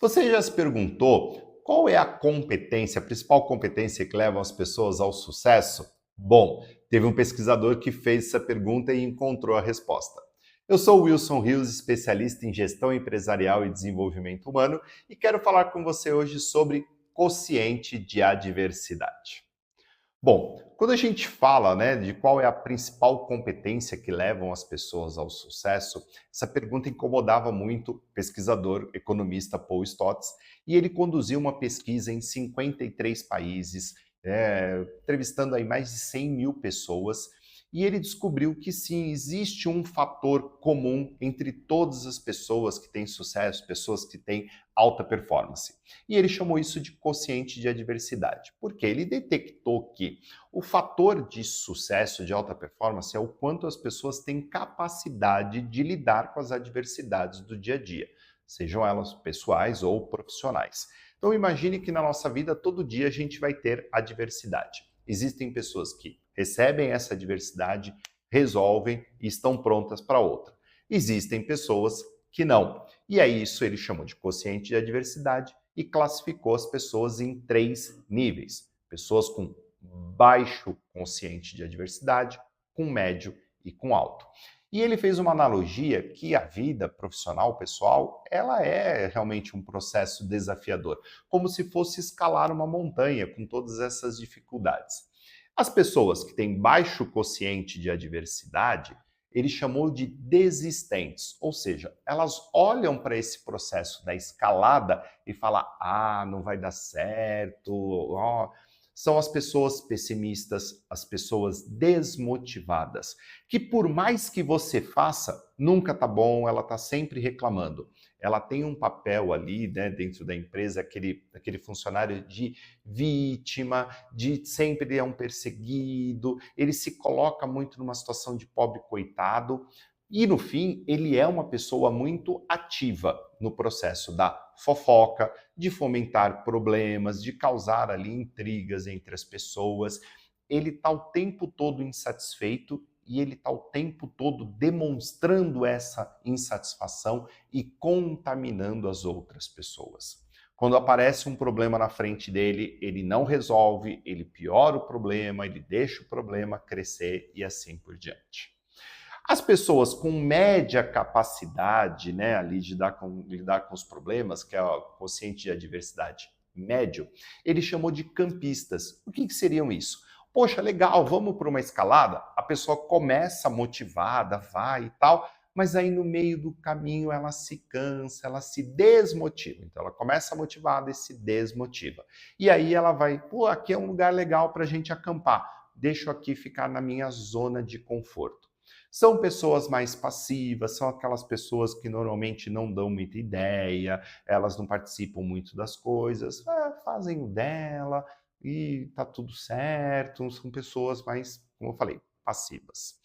Você já se perguntou qual é a competência, a principal competência que leva as pessoas ao sucesso? Bom, teve um pesquisador que fez essa pergunta e encontrou a resposta. Eu sou o Wilson Rios, especialista em gestão empresarial e desenvolvimento humano, e quero falar com você hoje sobre quociente de adversidade. Bom, quando a gente fala, de qual é a principal competência que levam as pessoas ao sucesso, essa pergunta incomodava muito o pesquisador economista Paul Stotz, e ele conduziu uma pesquisa em 53 países, entrevistando aí mais de 100 mil pessoas, e ele descobriu que sim, existe um fator comum entre todas as pessoas que têm sucesso, pessoas que têm alta performance. E ele chamou isso de quociente de adversidade, porque ele detectou que o fator de sucesso de alta performance é o quanto as pessoas têm capacidade de lidar com as adversidades do dia a dia, sejam elas pessoais ou profissionais. Então imagine que na nossa vida todo dia a gente vai ter adversidade. Existem pessoas que recebem essa adversidade, resolvem e estão prontas para outra. Existem pessoas que não. E aí isso ele chamou de quociente de adversidade e classificou as pessoas em 3 níveis. Pessoas com baixo quociente de adversidade, com médio e com alto. E ele fez uma analogia que a vida profissional, pessoal, ela é realmente um processo desafiador, como se fosse escalar uma montanha com todas essas dificuldades. As pessoas que têm baixo quociente de adversidade, ele chamou de desistentes, ou seja, elas olham para esse processo da escalada e falam: ah, não vai dar certo, ó. São as pessoas pessimistas, as pessoas desmotivadas, que por mais que você faça, nunca tá bom, ela tá sempre reclamando. Ela tem um papel ali, dentro da empresa, aquele funcionário de vítima, de sempre é um perseguido, ele se coloca muito numa situação de pobre coitado, e no fim ele é uma pessoa muito ativa no processo da fofoca, de fomentar problemas, de causar ali intrigas entre as pessoas. Ele está o tempo todo insatisfeito e ele está o tempo todo demonstrando essa insatisfação e contaminando as outras pessoas. Quando aparece um problema na frente dele, ele não resolve, ele piora o problema, ele deixa o problema crescer e assim por diante. As pessoas com média capacidade, ali de lidar com os problemas, que é o quociente de adversidade médio, ele chamou de campistas. O que seriam isso? Poxa, legal, vamos para uma escalada? A pessoa começa motivada, vai e tal, mas aí no meio do caminho ela se cansa, ela se desmotiva. Então ela começa motivada e se desmotiva. E aí ela vai, pô, aqui é um lugar legal para a gente acampar. Deixa eu aqui ficar na minha zona de conforto. São pessoas mais passivas, são aquelas pessoas que normalmente não dão muita ideia, elas não participam muito das coisas, fazem o dela e tá tudo certo, são pessoas mais, como eu falei, passivas,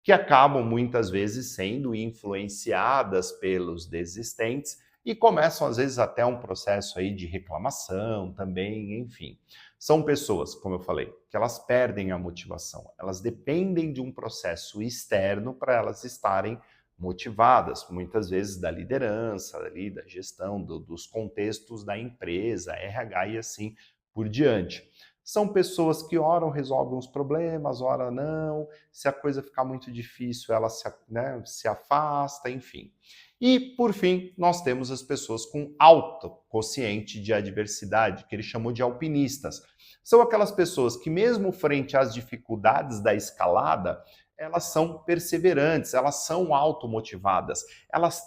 que acabam muitas vezes sendo influenciadas pelos desistentes e começam às vezes até um processo aí de reclamação também, enfim. São pessoas, como eu falei, que elas perdem a motivação, elas dependem de um processo externo para elas estarem motivadas, muitas vezes da liderança, ali, da gestão, dos contextos da empresa, RH e assim por diante. São pessoas que ora resolvem os problemas, ora não, se a coisa ficar muito difícil, ela se afasta, enfim. E, por fim, nós temos as pessoas com alto quociente de adversidade, que ele chamou de alpinistas. São aquelas pessoas que, mesmo frente às dificuldades da escalada, elas são perseverantes, elas são automotivadas, elas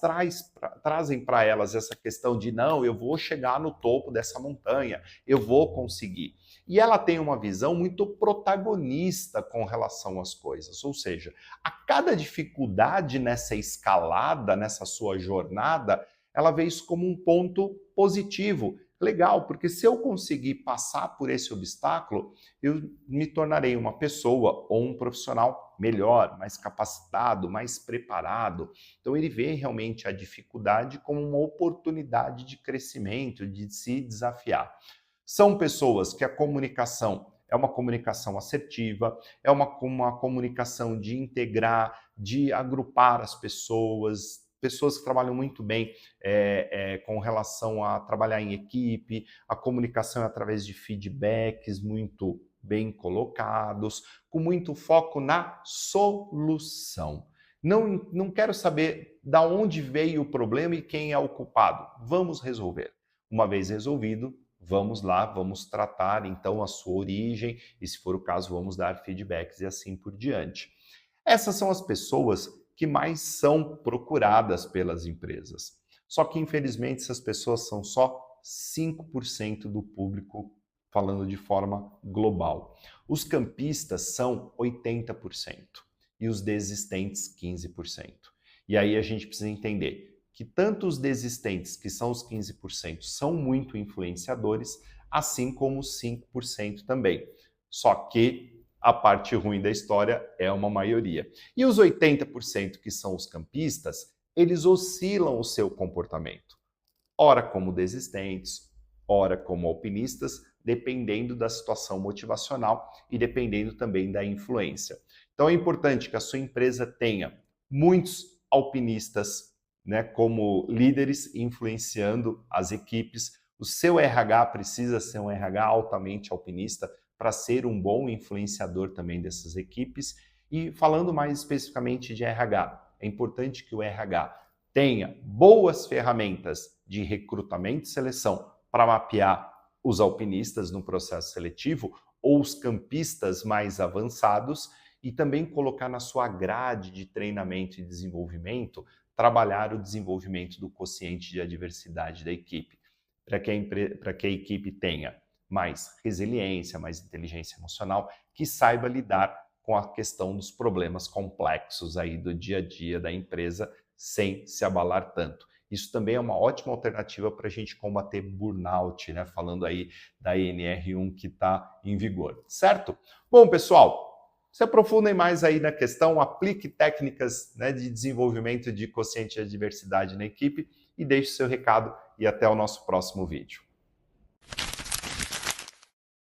trazem para elas essa questão de não, eu vou chegar no topo dessa montanha, eu vou conseguir. E ela tem uma visão muito protagonista com relação às coisas, ou seja, a cada dificuldade nessa escalada, nessa sua jornada, ela vê isso como um ponto positivo. Legal, porque se eu conseguir passar por esse obstáculo, eu me tornarei uma pessoa ou um profissional melhor, mais capacitado, mais preparado. Então ele vê realmente a dificuldade como uma oportunidade de crescimento, de se desafiar. São pessoas que a comunicação é uma comunicação assertiva, é uma comunicação de integrar, de agrupar as pessoas, pessoas que trabalham muito bem com relação a trabalhar em equipe, a comunicação é através de feedbacks muito bem colocados, com muito foco na solução. Não quero saber de onde veio o problema e quem é o culpado. Vamos resolver. Uma vez resolvido, vamos lá, vamos tratar então a sua origem e, se for o caso, vamos dar feedbacks e assim por diante. Essas são as pessoas que mais são procuradas pelas empresas. Só que, infelizmente, essas pessoas são só 5% do público, falando de forma global. Os campistas são 80% e os desistentes 15%. E aí a gente precisa entender que tanto os desistentes, que são os 15%, são muito influenciadores, assim como os 5% também. Só que a parte ruim da história é uma maioria. E os 80% que são os campistas, eles oscilam o seu comportamento. Ora como desistentes, ora como alpinistas, dependendo da situação motivacional e dependendo também da influência. Então é importante que a sua empresa tenha muitos alpinistas, né, como líderes influenciando as equipes. O seu RH precisa ser um RH altamente alpinista para ser um bom influenciador também dessas equipes. E falando mais especificamente de RH, é importante que o RH tenha boas ferramentas de recrutamento e seleção para mapear os alpinistas no processo seletivo ou os campistas mais avançados e também colocar na sua grade de treinamento e desenvolvimento trabalhar o desenvolvimento do quociente de adversidade da equipe, para que a equipe tenha mais resiliência, mais inteligência emocional, que saiba lidar com a questão dos problemas complexos aí do dia a dia da empresa sem se abalar tanto. Isso também é uma ótima alternativa para a gente combater burnout, né? Falando aí da NR1 que está em vigor, certo? Bom, pessoal, se aprofundem mais aí na questão, aplique técnicas, né, de desenvolvimento de quociente de adversidade na equipe e deixe seu recado e até o nosso próximo vídeo.